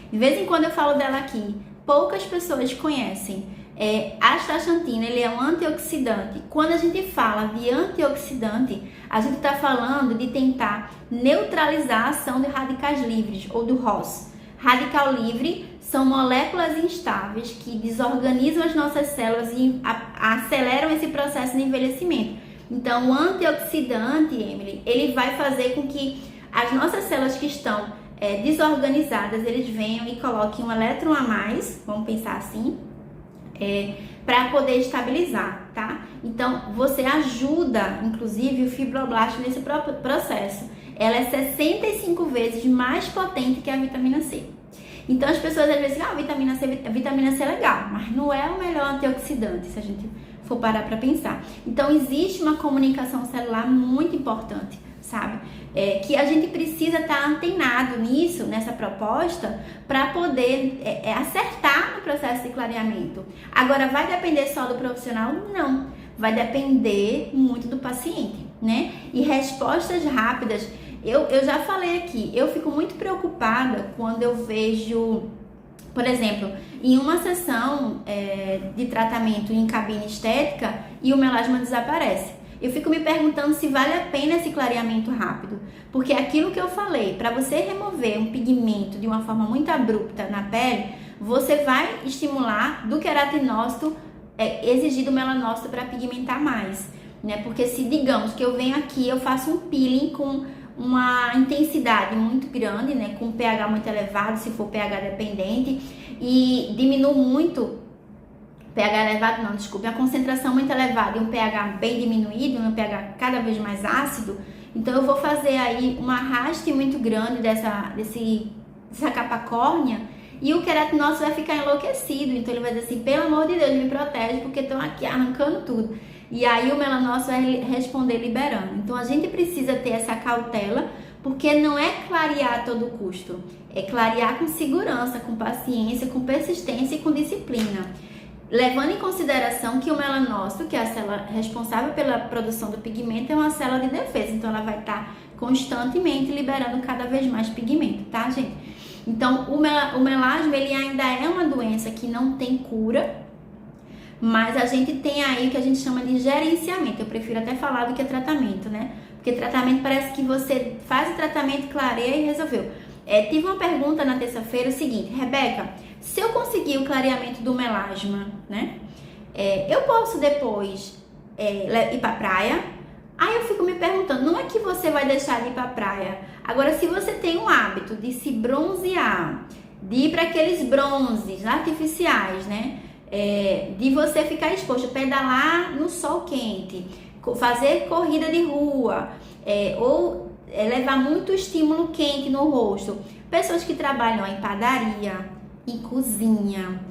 De vez em quando eu falo dela aqui, poucas pessoas conhecem. Astaxantina, ele é um antioxidante. Quando a gente fala de antioxidante, a gente está falando de tentar neutralizar a ação de radicais livres, ou do ROS. Radical livre são moléculas instáveis que desorganizam as nossas células e aceleram esse processo de envelhecimento. Então, o antioxidante, Emily, ele vai fazer com que as nossas células que estão desorganizadas, eles venham e coloquem um elétron a mais, vamos pensar assim, para poder estabilizar, tá? Então, você ajuda, inclusive, o fibroblasto nesse próprio processo. Ela é 65 vezes mais potente que a vitamina C. Então, as pessoas às vezes dizem, a vitamina C é legal, mas não é o melhor antioxidante, se a gente for parar para pensar. Então, existe uma comunicação celular muito importante, sabe? Que a gente precisa estar antenado nisso, nessa proposta, para poder acertar no processo de clareamento. Agora, vai depender só do profissional? Não. Vai depender muito do paciente, né? E respostas rápidas, eu já falei aqui, eu fico muito preocupada quando eu vejo, por exemplo, em uma sessão de tratamento em cabine estética e o melasma desaparece. Eu fico me perguntando se vale a pena esse clareamento rápido, porque aquilo que eu falei, para você remover um pigmento de uma forma muito abrupta na pele, você vai estimular do queratinócito exigir do melanócito para pigmentar mais, né? Porque se digamos que eu venho aqui, eu faço um peeling com uma intensidade muito grande, né? Com pH muito elevado, se for pH dependente, e diminuo muito pH elevado, não, desculpe, a concentração muito elevada e um pH bem diminuído, um pH cada vez mais ácido, então eu vou fazer aí um arraste muito grande dessa capa córnea e o queratinócito vai ficar enlouquecido, então ele vai dizer assim, pelo amor de Deus, me protege porque estão aqui arrancando tudo. E aí o melanócito vai responder liberando. Então a gente precisa ter essa cautela, porque não é clarear a todo custo, é clarear com segurança, com paciência, com persistência e com disciplina. Levando em consideração que o melanócito, que é a célula responsável pela produção do pigmento, é uma célula de defesa, então ela vai estar constantemente liberando cada vez mais pigmento, tá, gente? Então, o melasma, ele ainda é uma doença que não tem cura, mas a gente tem aí o que a gente chama de gerenciamento. Eu prefiro até falar do que tratamento, né? Porque tratamento parece que você faz o tratamento, clareia e resolveu. Tive uma pergunta na terça-feira, o seguinte, Rebeca, se eu conseguir o clareamento do melasma, né? Eu posso depois ir pra praia? Aí eu fico me perguntando, não é que você vai deixar de ir pra praia. Agora, se você tem o hábito de se bronzear, de ir para aqueles bronzes artificiais, né? De você ficar exposto, pedalar no sol quente, fazer corrida de rua, ou levar muito estímulo quente no rosto. Pessoas que trabalham em padaria, em cozinha,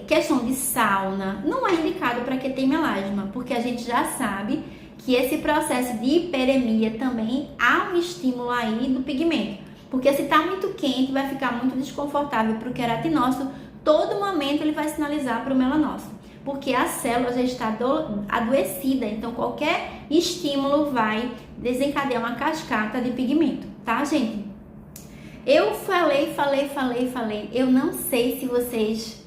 questão de sauna, não é indicado para quem tem melasma, porque a gente já sabe que esse processo de hiperemia também há um estímulo aí do pigmento, porque se está muito quente vai ficar muito desconfortável para o queratinócito, todo momento ele vai sinalizar para o melanócito, porque a célula já está adoecida, então qualquer estímulo vai desencadear uma cascata de pigmento, tá, gente? Eu falei, eu não sei se vocês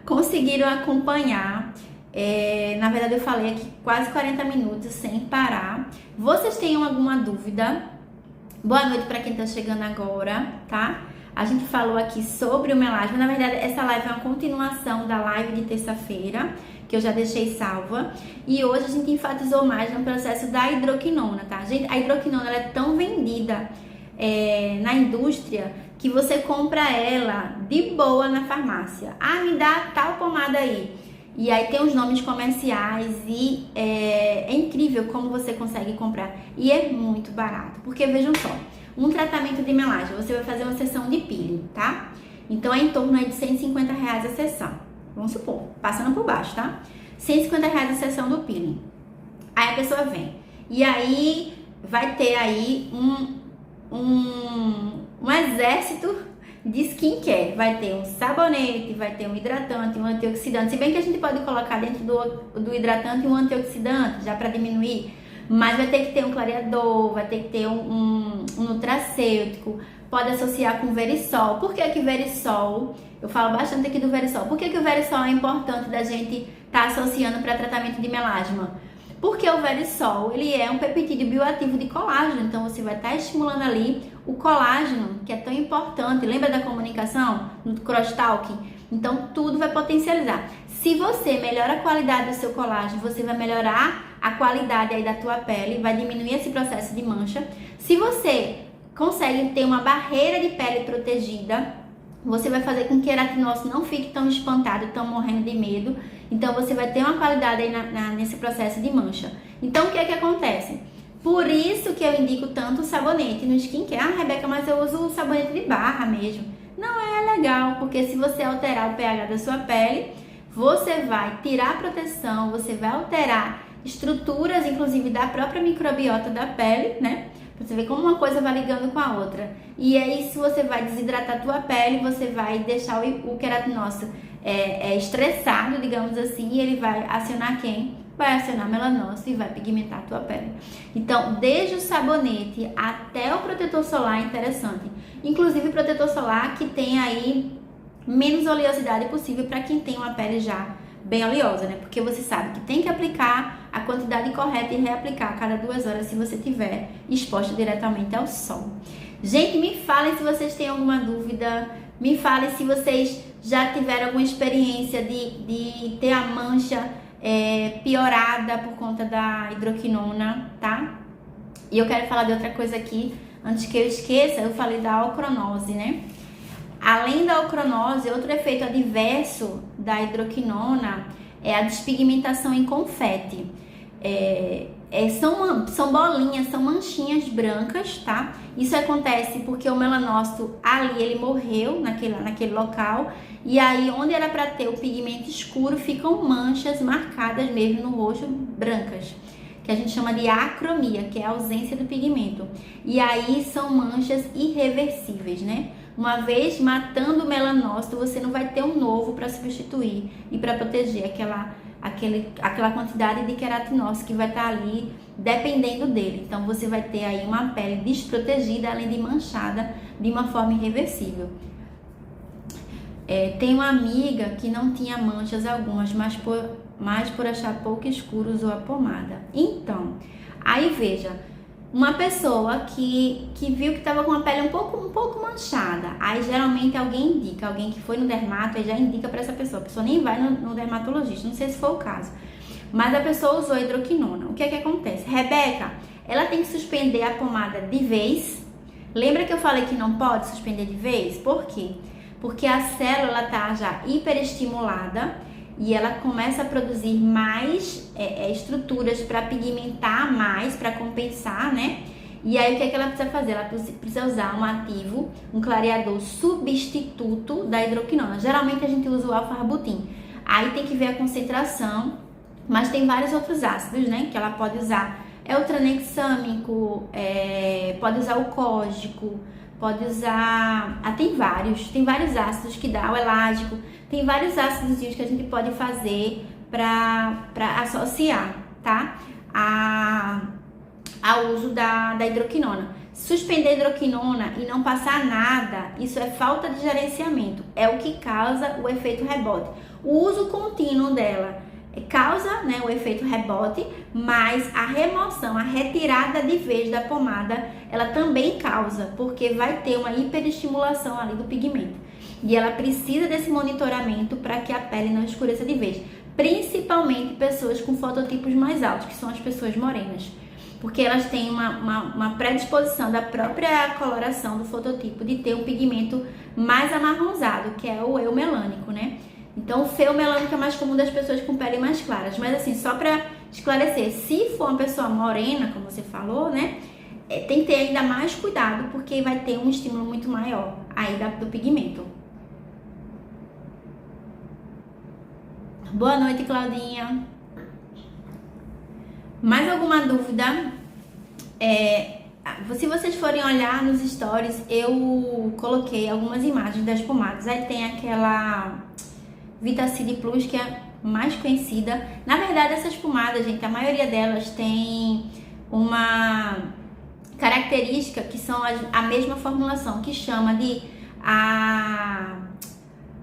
conseguiram acompanhar. Na verdade eu falei aqui quase 40 minutos sem parar. Vocês tenham alguma dúvida? Boa noite para quem tá chegando agora, tá? A gente falou aqui sobre o melasma. Na verdade essa live é uma continuação da live de terça-feira, que eu já deixei salva. E hoje a gente enfatizou mais no processo da hidroquinona, tá? Gente, a hidroquinona ela é tão vendida na indústria que você compra ela de boa na farmácia. Ah, me dá tal pomada aí. E aí tem os nomes comerciais e é incrível como você consegue comprar. E é muito barato, porque vejam só, um tratamento de melasma, você vai fazer uma sessão de peeling, tá? Então é em torno aí de R$150 a sessão. Vamos supor, passando por baixo, tá? R$150 a sessão do peeling. Aí a pessoa vem. E aí vai ter aí um exército de skincare. Vai ter um sabonete, vai ter um hidratante, um antioxidante. Se bem que a gente pode colocar dentro do hidratante um antioxidante, já para diminuir. Mas vai ter que ter um clareador, vai ter que ter um nutracêutico. Pode associar com Verisol. Por que Verisol? Eu falo bastante aqui do Verisol. Por que o Verisol é importante da gente estar associando para tratamento de melasma? Porque o Verisol, ele é um peptídeo bioativo de colágeno, então você vai estar estimulando ali o colágeno, que é tão importante. Lembra da comunicação no crosstalk? Então tudo vai potencializar. Se você melhora a qualidade do seu colágeno, você vai melhorar a qualidade aí da tua pele, vai diminuir esse processo de mancha. Se você consegue ter uma barreira de pele protegida, você vai fazer com que o queratinócito não fique tão espantado, tão morrendo de medo. Então você vai ter uma qualidade aí nesse processo de mancha. Então o que é que acontece? Por isso que eu indico tanto o sabonete no skincare. Ah, Rebeca, mas eu uso o sabonete de barra mesmo. Não é legal, porque se você alterar o pH da sua pele, você vai tirar a proteção, você vai alterar estruturas, inclusive da própria microbiota da pele, né? Você vê como uma coisa vai ligando com a outra. E aí, se você vai desidratar a tua pele, você vai deixar o queratinócito estressado, digamos assim, e ele vai acionar quem? Vai acionar melanócito e vai pigmentar a tua pele. Então, desde o sabonete até o protetor solar é interessante. Inclusive, o protetor solar que tem aí menos oleosidade possível para quem tem uma pele já bem oleosa, né? Porque você sabe que tem que aplicar a quantidade correta e reaplicar a cada 2 horas se você tiver exposto diretamente ao sol. Gente, me falem se vocês têm alguma dúvida, me falem se vocês já tiveram alguma experiência de ter a mancha piorada por conta da hidroquinona, tá? E eu quero falar de outra coisa aqui, antes que eu esqueça, eu falei da ocronose, né? Além da ocronose, outro efeito adverso da hidroquinona é a despigmentação em confete. São bolinhas, são manchinhas brancas, tá? Isso acontece porque o melanócito ali, ele morreu naquele local, e aí onde era para ter o pigmento escuro, ficam manchas marcadas mesmo no rosto, brancas, que a gente chama de acromia, que é a ausência do pigmento. E aí são manchas irreversíveis, né? Uma vez matando o melanócito, você não vai ter um novo para substituir e para proteger aquela quantidade de queratinose que vai estar ali dependendo dele. Então você vai ter aí uma pele desprotegida, além de manchada de uma forma irreversível. Tem uma amiga que não tinha manchas algumas, mas por achar pouco escuro usou a pomada. Então, aí veja, uma pessoa que viu que estava com a pele um pouco manchada, aí geralmente alguém indica, alguém que foi no dermato, aí já indica para essa pessoa. A pessoa nem vai no dermatologista, não sei se foi o caso, mas a pessoa usou hidroquinona. O que é que acontece? Rebeca, ela tem que suspender a pomada de vez. Lembra que eu falei que não pode suspender de vez? Por quê? Porque a célula está já hiperestimulada e ela começa a produzir mais estruturas para pigmentar mais, para compensar, né? E aí o que é que ela precisa fazer? Ela precisa usar um ativo, um clareador substituto da hidroquinona. Geralmente a gente usa o alfa-arbutin. Aí tem que ver a concentração, mas tem vários outros ácidos, né? Que ela pode usar. É o tranexâmico, pode usar o cógico, pode usar... tem vários ácidos que dá, o elágico. Tem vários ácidos que a gente pode fazer para associar, tá? Ao uso da hidroquinona. Suspender a hidroquinona e não passar nada, isso é falta de gerenciamento. É o que causa o efeito rebote. O uso contínuo dela causa, né, o efeito rebote, mas a remoção, a retirada de vez da pomada, ela também causa, porque vai ter uma hiperestimulação ali do pigmento. E ela precisa desse monitoramento para que a pele não escureça de vez. Principalmente pessoas com fototipos mais altos, que são as pessoas morenas. Porque elas têm uma predisposição da própria coloração do fototipo de ter um pigmento mais amarronzado, que é o eumelânico, né? Então o feumelânico é mais comum das pessoas com pele mais claras. Mas assim, só para esclarecer, se for uma pessoa morena, como você falou, né? Tem que ter ainda mais cuidado, porque vai ter um estímulo muito maior aí do pigmento. Boa noite, Claudinha. Mais alguma dúvida? Se vocês forem olhar nos stories, eu coloquei algumas imagens das pomadas. Aí tem aquela Vitacid Plus, que é mais conhecida. Na verdade, essas pomadas, gente, a maioria delas tem uma característica que são a mesma formulação, que chama de a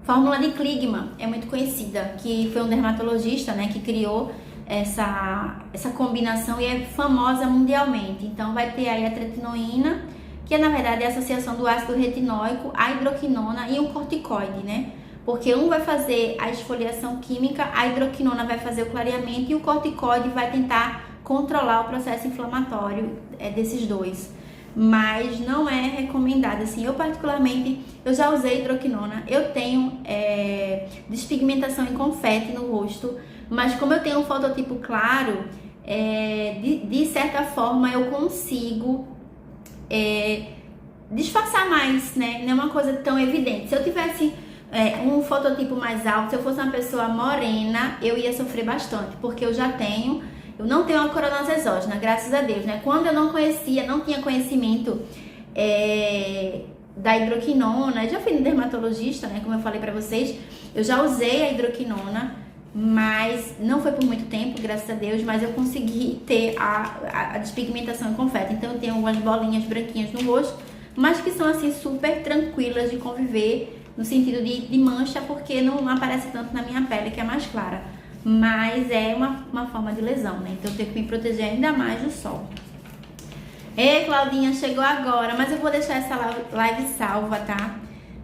fórmula de Kligman. É muito conhecida, que foi um dermatologista, né, que criou essa combinação e é famosa mundialmente. Então vai ter aí a tretinoína, que na verdade é a associação do ácido retinóico, a hidroquinona e um corticoide, né? Porque um vai fazer a esfoliação química, a hidroquinona vai fazer o clareamento e o corticoide vai tentar controlar o processo inflamatório desses dois. Mas não é recomendado, assim, eu particularmente, eu já usei hidroquinona, eu tenho despigmentação em confete no rosto, mas como eu tenho um fototipo claro, de certa forma eu consigo disfarçar mais, né? Não é uma coisa tão evidente. Se eu tivesse um fototipo mais alto, se eu fosse uma pessoa morena, eu ia sofrer bastante, porque eu não tenho uma coronose exógena, graças a Deus, né? Quando eu não tinha conhecimento da hidroquinona, eu já fui no dermatologista, né? Como eu falei pra vocês, eu já usei a hidroquinona, mas não foi por muito tempo, graças a Deus, mas eu consegui ter a despigmentação em confete. Então eu tenho algumas bolinhas branquinhas no rosto, mas que são assim super tranquilas de conviver, no sentido de mancha, porque não aparece tanto na minha pele, que é mais clara. Mas é uma forma de lesão, né? Então eu tenho que me proteger ainda mais do sol. Ei, Claudinha, chegou agora, mas eu vou deixar essa live salva, tá?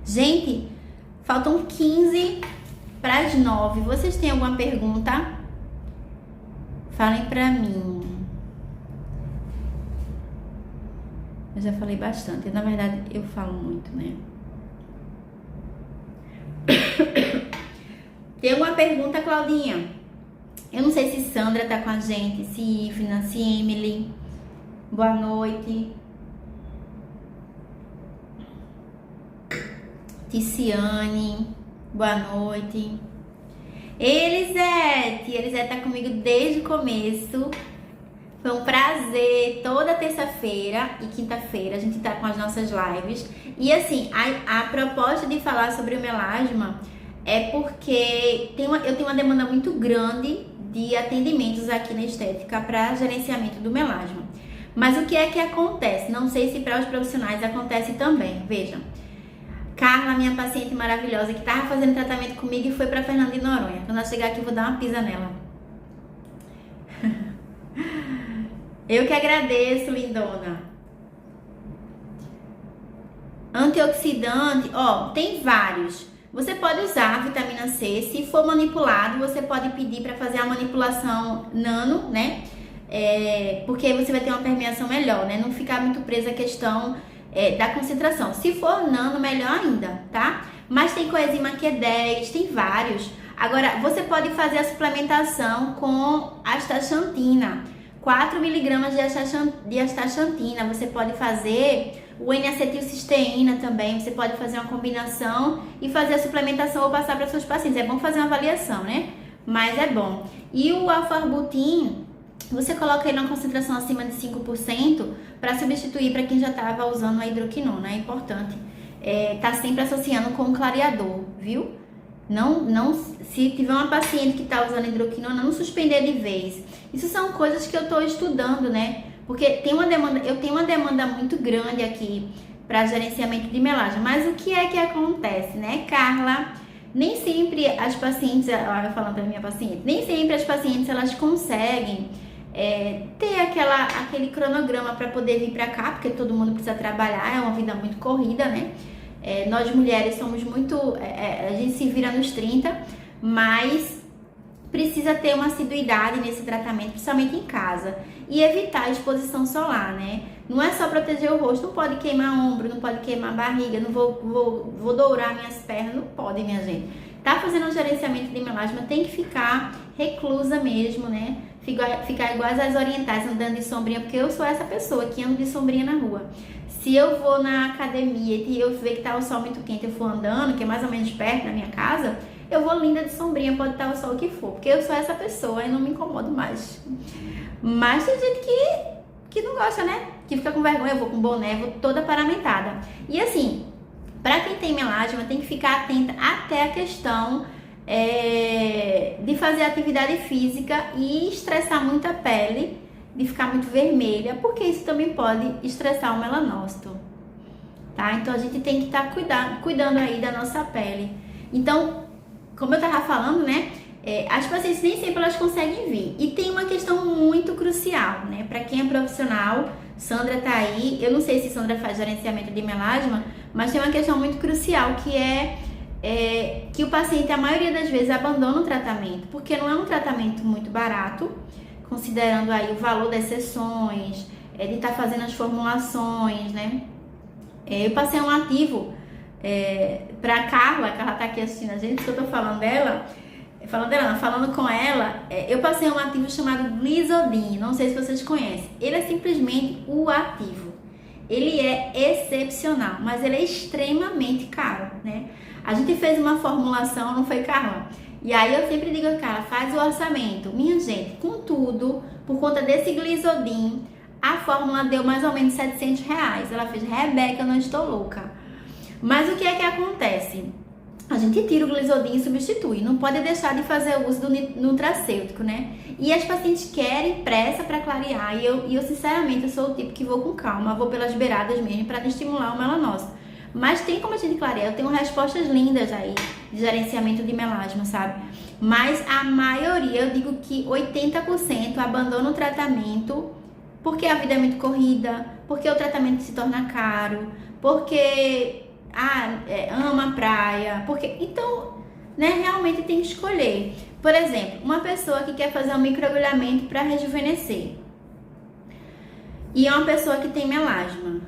Gente, Faltam 15 para as 9. Vocês têm alguma pergunta? Falem pra mim. Eu já falei bastante. Na verdade, eu falo muito, né? Tem alguma pergunta, Claudinha? Eu não sei se Sandra tá com a gente, se Ifna, se Emily. Boa noite. Ticiane, boa noite. Elisete tá comigo desde o começo. Foi um prazer. Toda terça-feira e quinta-feira a gente tá com as nossas lives. E assim, a proposta de falar sobre o melasma é porque eu tenho uma demanda muito grande de atendimentos aqui na estética para gerenciamento do melasma. Mas o que é que acontece? Não sei se para os profissionais acontece também. Vejam. Carla, minha paciente maravilhosa, que tava fazendo tratamento comigo e foi pra Fernando de Noronha. Quando ela chegar aqui, eu vou dar uma pisa nela. Eu que agradeço, lindona. Antioxidante, ó, tem vários. Você pode usar a vitamina C. Se for manipulado, você pode pedir para fazer a manipulação nano, né? Porque aí você vai ter uma permeação melhor, né? Não ficar muito presa à questão da concentração. Se for nano, melhor ainda, tá? Mas tem coenzima Q10, tem vários. Agora, você pode fazer a suplementação com astaxantina. 4 mg de astaxantina. Você pode fazer o N-acetilcisteína também. Você pode fazer uma combinação e fazer a suplementação ou passar para seus pacientes. É bom fazer uma avaliação, né? Mas é bom. E o alfarbutin, você coloca ele numa concentração acima de 5% para substituir para quem já estava usando a hidroquinona. É importante tá sempre associando com o clareador, viu? Não, se tiver uma paciente que está usando hidroquinona, não suspender de vez. Isso são coisas que eu estou estudando, né? Porque eu tenho uma demanda muito grande aqui para gerenciamento de melasma. Mas o que é que acontece, né, Carla? Nem sempre as pacientes, eu falando para minha paciente, nem sempre as pacientes elas conseguem ter aquele cronograma para poder vir para cá, porque todo mundo precisa trabalhar, é uma vida muito corrida, né? Nós mulheres somos muito, a gente se vira nos 30, mas precisa ter uma assiduidade nesse tratamento, principalmente em casa, e evitar a exposição solar, né? Não é só proteger o rosto, não pode queimar ombro, não pode queimar barriga, não vou dourar minhas pernas, não pode, minha gente. Tá fazendo um gerenciamento de melasma, tem que ficar reclusa mesmo, né? Ficar igual as orientais, andando de sombrinha, porque eu sou essa pessoa que ando de sombrinha na rua. Se eu vou na academia e eu ver que tá o sol muito quente, eu for andando, que é mais ou menos perto da minha casa, eu vou linda de sombrinha, pode estar o sol que for, porque eu sou essa pessoa e não me incomodo mais. Mas tem gente que não gosta, né? Que fica com vergonha, eu vou com boné, vou toda paramentada. E assim, para quem tem melasma, tem que ficar atenta até a questão de fazer atividade física e estressar muito a pele, de ficar muito vermelha, porque isso também pode estressar o melanócito, tá? Então a gente tem que estar cuidando aí da nossa pele. Então, como eu tava falando, né? As pacientes nem sempre elas conseguem vir. E tem uma questão muito crucial, né? Para quem é profissional, Sandra tá aí. Eu não sei se Sandra faz gerenciamento de melasma, mas tem uma questão muito crucial que que o paciente, a maioria das vezes, abandona o tratamento, porque não é um tratamento muito barato, considerando aí o valor das sessões, de estar fazendo as formulações, né? Eu passei um ativo pra Carla, que ela tá aqui assistindo a gente, que eu tô falando dela, falando com ela, eu passei um ativo chamado Glizodin, não sei se vocês conhecem. Ele é simplesmente o ativo. Ele é excepcional, mas ele é extremamente caro, né? A gente fez uma formulação, não foi, Carla? E aí eu sempre digo, cara, faz o orçamento. Minha gente, com tudo, por conta desse Glizodin, a fórmula deu mais ou menos R$700. Ela fez, Rebeca, eu não estou louca. Mas o que é que acontece? A gente tira o Glizodin e substitui. Não pode deixar de fazer o uso do nutracêutico, né? E as pacientes querem pressa para clarear. E eu, sinceramente, eu sou o tipo que vou com calma. Vou pelas beiradas mesmo para estimular o melanócito. Mas tem como a gente clarear. Eu tenho respostas lindas aí de gerenciamento de melasma, sabe? Mas a maioria, eu digo que 80% abandona o tratamento porque a vida é muito corrida, porque o tratamento se torna caro, porque ama a praia, porque então, né, realmente tem que escolher. Por exemplo, uma pessoa que quer fazer um microagulhamento para rejuvenescer e é uma pessoa que tem melasma.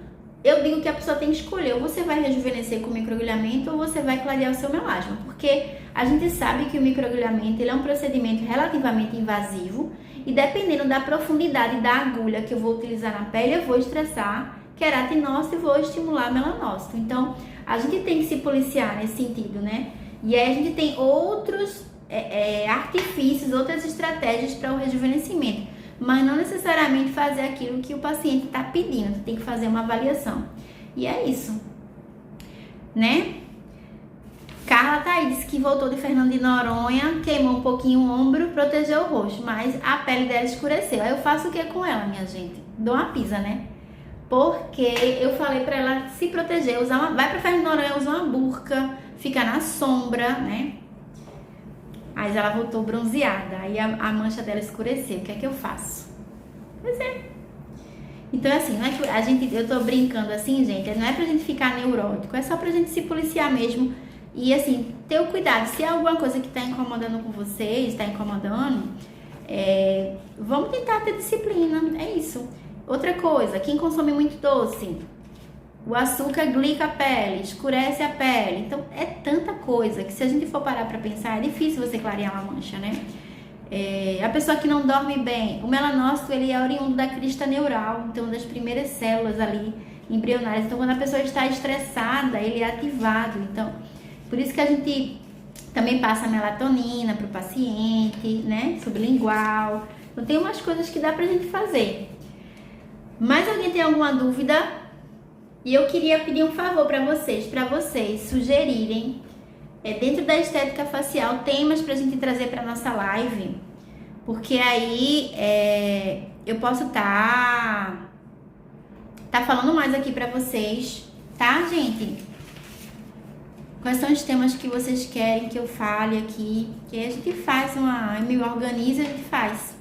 Eu digo que a pessoa tem que escolher, ou você vai rejuvenescer com microagulhamento ou você vai clarear o seu melasma, porque a gente sabe que o microagulhamento ele é um procedimento relativamente invasivo e dependendo da profundidade da agulha que eu vou utilizar na pele, eu vou estressar queratinócito e vou estimular melanócito. Então, a gente tem que se policiar nesse sentido, né? E aí a gente tem outros artifícios, outras estratégias para o rejuvenescimento, mas não necessariamente fazer aquilo que o paciente está pedindo. Você tem que fazer uma avaliação. E é isso, né? Carla tá aí, disse que voltou de Fernando de Noronha, queimou um pouquinho o ombro, protegeu o rosto, mas a pele dela escureceu. Aí eu faço o que com ela, minha gente? Dou uma pisa, né? Porque eu falei pra ela se proteger, vai pra Fernando de Noronha, usa uma burca, fica na sombra, né? Aí ela voltou bronzeada, aí a mancha dela escureceu. O que é que eu faço? Pois é. Então, assim, não é que eu tô brincando assim, gente, não é pra gente ficar neurótico, é só pra gente se policiar mesmo. E, assim, ter o cuidado. Se é alguma coisa que tá incomodando com vocês, tá incomodando, vamos tentar ter disciplina, é isso. Outra coisa, quem consome muito doce, o açúcar glica a pele, escurece a pele. Então, é tanta coisa que se a gente for parar pra pensar, é difícil você clarear uma mancha, né? A pessoa que não dorme bem, o melanócito, ele é oriundo da crista neural, então das primeiras células ali embrionárias. Então, quando a pessoa está estressada, ele é ativado. Então, por isso que a gente também passa melatonina pro paciente, né? Sublingual. Então, tem umas coisas que dá pra gente fazer. Mas alguém tem alguma dúvida? E eu queria pedir um favor para vocês sugerirem, dentro da estética facial, temas pra gente trazer pra nossa live, porque aí eu posso tá falando mais aqui pra vocês, tá, gente? Quais são os temas que vocês querem que eu fale aqui, que a gente faz eu me organizo e a gente faz.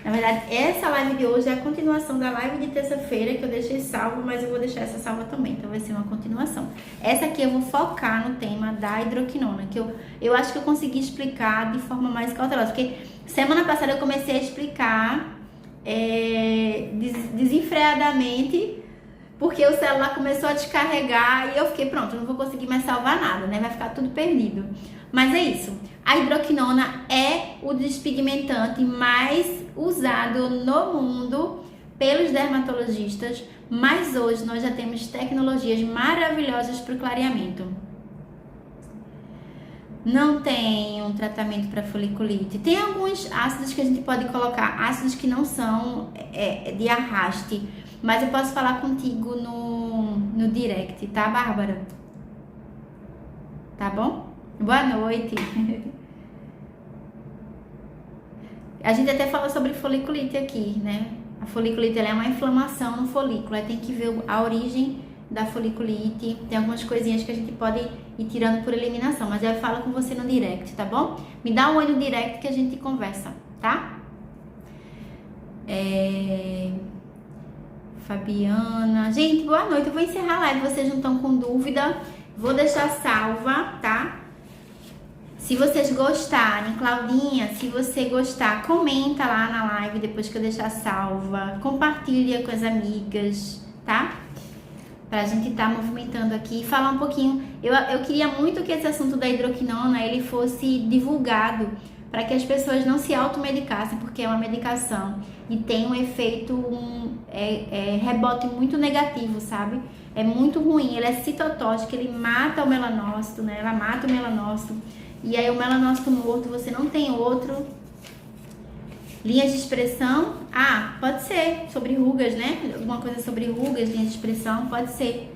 Na verdade, essa live de hoje é a continuação da live de terça-feira que eu deixei salvo, mas eu vou deixar essa salva também, então vai ser uma continuação. Essa aqui eu vou focar no tema da hidroquinona, que eu acho que eu consegui explicar de forma mais cautelosa, porque semana passada eu comecei a explicar desenfreadamente, porque o celular começou a descarregar e eu fiquei, pronto, não vou conseguir mais salvar nada, né? Vai ficar tudo perdido. Mas é isso. A hidroquinona é o despigmentante mais usado no mundo pelos dermatologistas, mas hoje nós já temos tecnologias maravilhosas para o clareamento. Não tem um tratamento para foliculite. Tem alguns ácidos que a gente pode colocar, ácidos que não são de arraste, mas eu posso falar contigo no direct, tá, Bárbara? Tá bom? Boa noite. A gente até fala sobre foliculite aqui, né? A foliculite ela é uma inflamação no folículo. Aí tem que ver a origem da foliculite. Tem algumas coisinhas que a gente pode ir tirando por eliminação. Mas eu falo com você no direct, tá bom? Me dá um oi no direct que a gente conversa, tá? Fabiana. Gente, boa noite. Eu vou encerrar a live. Vocês não estão com dúvida. Vou deixar salva, tá? Se vocês gostarem, Claudinha, se você gostar, comenta lá na live depois que eu deixar salva. Compartilha com as amigas, tá? Pra gente estar movimentando aqui e falar um pouquinho. Eu queria muito que esse assunto da hidroquinona ele fosse divulgado para que as pessoas não se automedicassem, porque é uma medicação e tem um efeito, rebote muito negativo, sabe? É muito ruim, ele é citotóxico, ele mata o melanócito, né? Ela mata o melanócito. E aí o melanócito morto, você não tem outro. Linhas de expressão, pode ser sobre rugas, né? Alguma coisa sobre rugas, linhas de expressão, pode ser.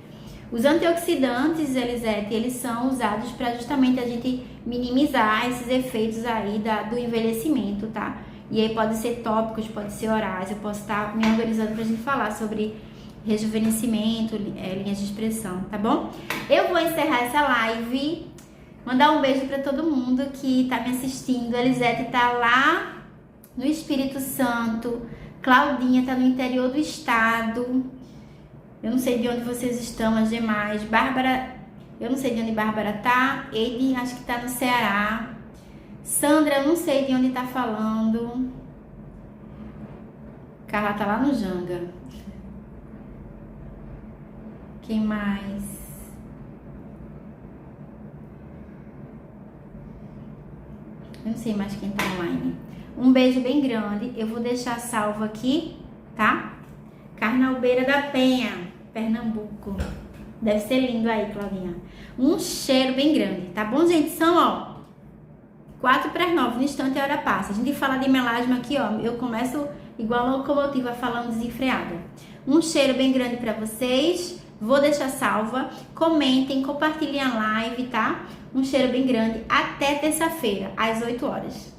Os antioxidantes, Elisete, eles são usados para justamente a gente minimizar esses efeitos aí do envelhecimento, tá? E aí pode ser tópicos, pode ser orais, eu posso estar me organizando pra gente falar sobre rejuvenescimento, linhas de expressão, tá bom? Eu vou encerrar essa live. Mandar um beijo para todo mundo que tá me assistindo. A Elisete tá lá no Espírito Santo. Claudinha tá no interior do estado. Eu não sei de onde vocês estão, as demais. Bárbara Eu não sei de onde Bárbara tá. Edi, acho que tá no Ceará. Sandra, eu não sei de onde tá falando. Carla tá lá no Janga. Quem mais? Eu não sei mais quem tá online. Um beijo bem grande. Eu vou deixar salvo aqui, tá? Carnalbeira da Penha, Pernambuco. Deve ser lindo aí, Claudinha. Um cheiro bem grande, tá bom, gente? São, ó, 8:45, no instante a hora passa. A gente fala de melasma aqui, ó. Eu começo igual a locomotiva falando desenfreada. Um cheiro bem grande pra vocês. Vou deixar salva. Comentem, compartilhem a live, tá? Um cheiro bem grande. Até terça-feira, às 8 horas.